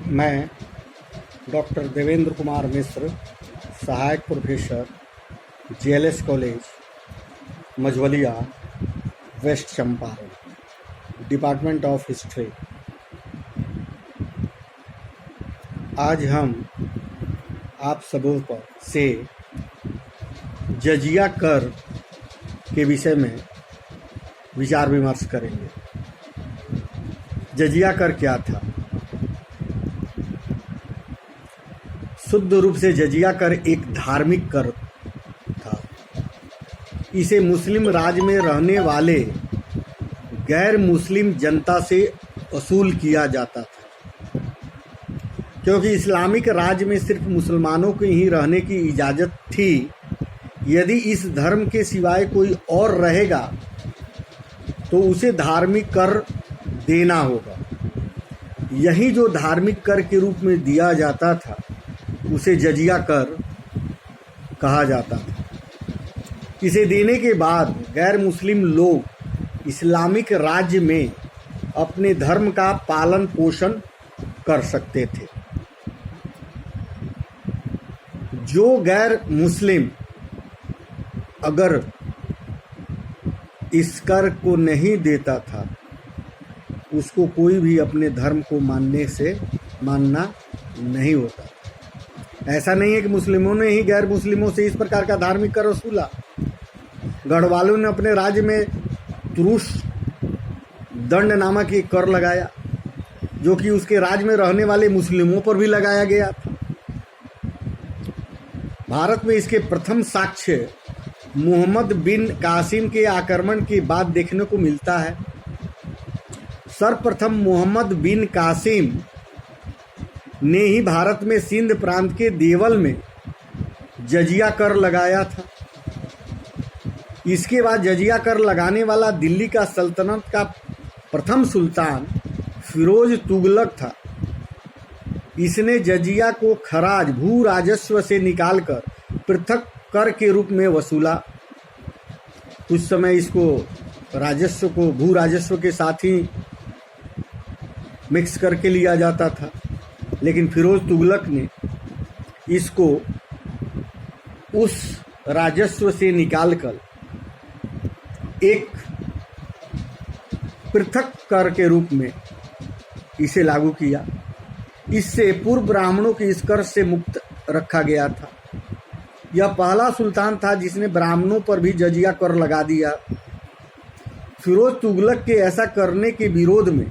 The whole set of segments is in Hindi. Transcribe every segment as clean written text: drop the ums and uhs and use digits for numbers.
मैं डॉक्टर देवेंद्र कुमार मिश्र, सहायक professor, JLS college Majhauliya, West Champaran, department of history. आज हम आप सबों पर से जजिया कर के विषय में विचार विमर्श करेंगे। जजिया कर क्या था? शुद्ध रूप से जजिया कर एक धार्मिक कर था। इसे मुस्लिम राज में रहने वाले गैर मुस्लिम जनता से वसूल किया जाता था, क्योंकि इस्लामिक राज में सिर्फ मुसलमानों को ही रहने की इजाज़त थी। यदि इस धर्म के सिवाय कोई और रहेगा तो उसे धार्मिक कर देना होगा। यही जो धार्मिक कर के रूप में दिया जाता था उसे जजिया कर कहा जाता था। इसे देने के बाद गैर मुस्लिम लोग इस्लामिक राज्य में अपने धर्म का पालन पोषण कर सकते थे। जो गैर मुस्लिम अगर इस कर को नहीं देता था उसको कोई भी अपने धर्म को मानना नहीं होता। ऐसा नहीं है कि मुस्लिमों ने ही गैर मुस्लिमों से इस प्रकार का धार्मिक कर वसूला। गढ़वालों ने अपने राज्य में तुरुष दंड नामक एक कर लगाया, जो कि उसके राज्य में रहने वाले मुस्लिमों पर भी लगाया गया था। भारत में इसके प्रथम साक्ष्य मोहम्मद बिन कासिम के आक्रमण के बाद देखने को मिलता है। सर्वप्रथम मोहम्मद बिन कासिम ने ही भारत में सिंध प्रांत के देवल में जजिया कर लगाया था। इसके बाद जजिया कर लगाने वाला दिल्ली का सल्तनत का प्रथम सुल्तान फिरोज तुगलक था। इसने जजिया को खराज भू राजस्व से निकालकर पृथक कर के रूप में वसूला। उस समय इसको राजस्व को भू राजस्व के साथ ही मिक्स करके लिया जाता था, लेकिन फिरोज तुगलक ने इसको उस राजस्व से निकालकर एक पृथक कर के रूप में इसे लागू किया। इससे पूर्व ब्राह्मणों के इस कर से मुक्त रखा गया था। यह पहला सुल्तान था जिसने ब्राह्मणों पर भी जजिया कर लगा दिया। फिरोज तुगलक के ऐसा करने के विरोध में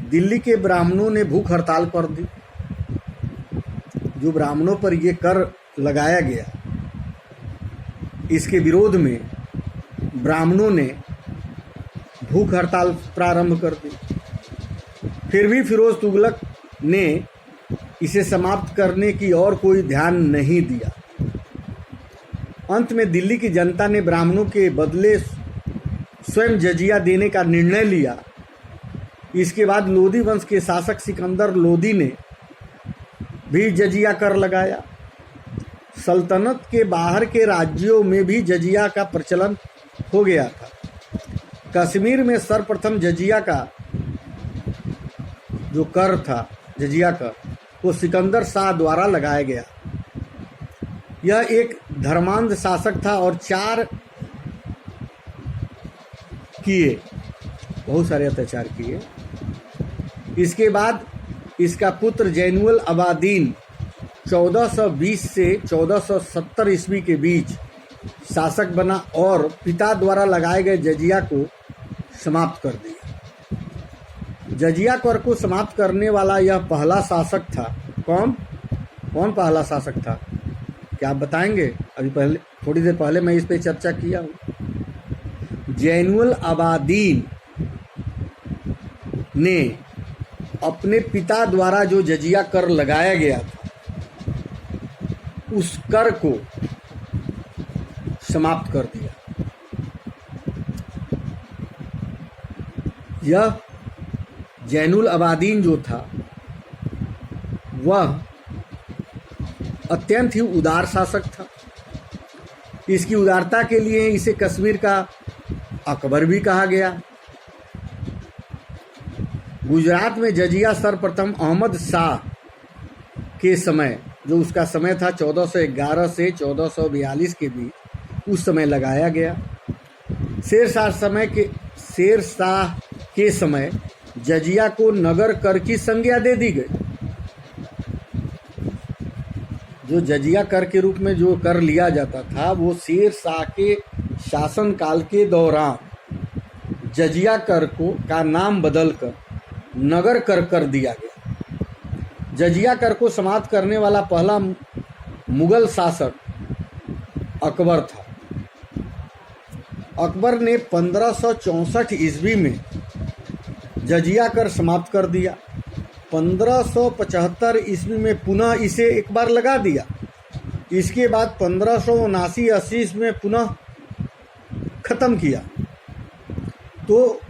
दिल्ली के ब्राह्मणों ने भूख हड़ताल कर दी। जो ब्राह्मणों पर यह कर लगाया गया, इसके विरोध में ब्राह्मणों ने भूख हड़ताल प्रारंभ कर दी। फिर भी फिरोज तुगलक ने इसे समाप्त करने की और कोई ध्यान नहीं दिया। अंत में दिल्ली की जनता ने ब्राह्मणों के बदले स्वयं जजिया देने का निर्णय लिया। इसके बाद लोदी वंश के शासक सिकंदर लोदी ने भी जजिया कर लगाया। सल्तनत के बाहर के राज्यों में भी जजिया का प्रचलन हो गया था। कश्मीर में सर्वप्रथम जजिया का जो कर था, जजिया कर, वो सिकंदर शाह द्वारा लगाया गया। यह एक धर्मांध शासक था और बहुत सारे अत्याचार किए। इसके बाद इसका पुत्र जैनुल अबादीन 1420 से 1470 ईस्वी के बीच शासक बना और पिता द्वारा लगाए गए जजिया को समाप्त कर दिया। जजिया कर को समाप्त करने वाला यह पहला शासक था। कौन पहला शासक था, क्या आप बताएंगे? अभी पहले थोड़ी देर पहले मैं इस पे चर्चा किया हूँ। जैनुल अबादीन ने अपने पिता द्वारा जो जजिया कर लगाया गया था उस कर को समाप्त कर दिया। यह जैनुल अबादीन जो था वह अत्यंत ही उदार शासक था। इसकी उदारता के लिए इसे कश्मीर का अकबर भी कहा गया। गुजरात में जजिया सर्वप्रथम अहमद शाह के समय, जो उसका समय था 1411 से 1442 के बीच, उस समय लगाया गया। शेर शाह के समय जजिया को नगर कर की संज्ञा दे दी गई। जो जजिया कर के रूप में जो कर लिया जाता था, वो शेर शाह के शासन काल के दौरान जजिया कर का नाम बदलकर नगर कर दिया गया। जजिया कर को समाप्त करने वाला पहला मुगल शासक अकबर था। अकबर ने 1564 ईस्वी में जजिया कर समाप्त कर दिया। 1575 ईस्वी में पुनः इसे एक बार लगा दिया। इसके बाद 1579-80 ईस्वी में पुनः खत्म किया। तो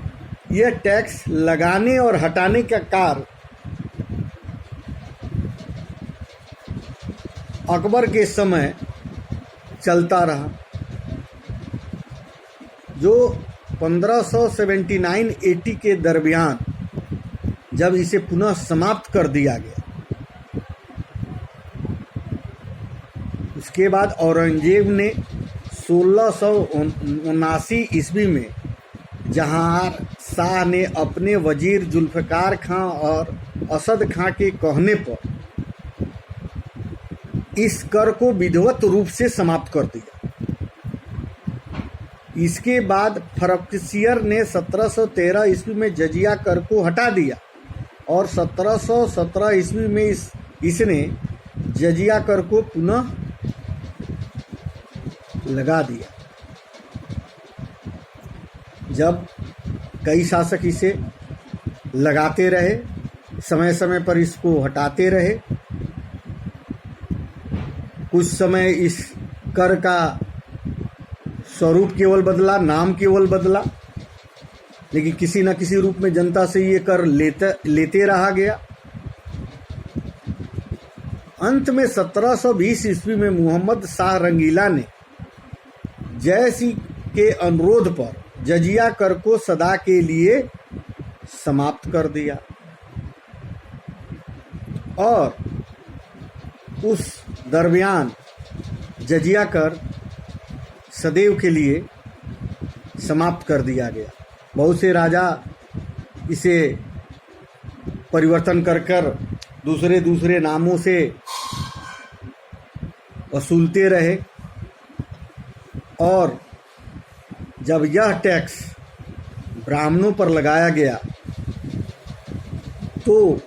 यह टैक्स लगाने और हटाने का कार्य अकबर के समय चलता रहा। जो 1579-80 के दरमियान जब इसे पुनः समाप्त कर दिया गया, उसके बाद औरंगजेब ने 1679 ईस्वी में जहां शाह ने अपने वजीर जुल्फ़िकार खां और असद खां के कहने पर इस कर को विधिवत रूप से समाप्त कर दिया। इसके बाद फर्रुखसियर ने 1713 ईस्वी में जजिया कर को हटा दिया और 1717 ईस्वी में इसने जजिया कर को पुनः लगा दिया। जब कई शासक इसे लगाते रहे, समय समय पर इसको हटाते रहे। कुछ समय इस कर का स्वरूप केवल बदला, नाम केवल बदला, लेकिन किसी न किसी रूप में जनता से ये कर लेते रहा गया। अंत में 1720 ईस्वी में मोहम्मद शाह रंगीला ने जयसिंह के अनुरोध पर जजिया कर को सदा के लिए समाप्त कर दिया और उस दरमियान जजिया कर सदैव के लिए समाप्त कर दिया गया। बहुत से राजा इसे परिवर्तन कर दूसरे दूसरे नामों से वसूलते रहे और जब यह टैक्स ब्राह्मणों पर लगाया गया तो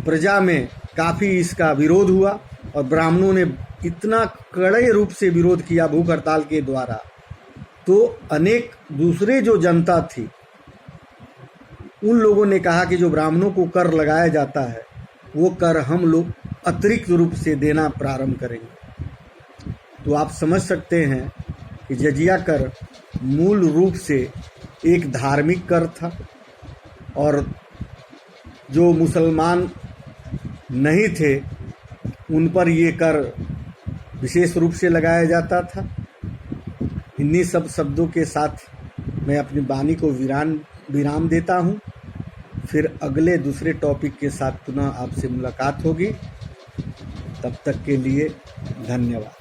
प्रजा में काफ़ी इसका विरोध हुआ और ब्राह्मणों ने इतना कड़े रूप से विरोध किया भूख हड़ताल के द्वारा, तो अनेक दूसरे जो जनता थी उन लोगों ने कहा कि जो ब्राह्मणों को कर लगाया जाता है वो कर हम लोग अतिरिक्त रूप से देना प्रारंभ करेंगे। तो आप समझ सकते हैं कि जजिया कर मूल रूप से एक धार्मिक कर था और जो मुसलमान नहीं थे उन पर ये कर विशेष रूप से लगाया जाता था। इन्हीं सब शब्दों के साथ मैं अपनी वाणी को विराम देता हूँ। फिर अगले दूसरे टॉपिक के साथ पुनः आपसे मुलाकात होगी। तब तक के लिए धन्यवाद।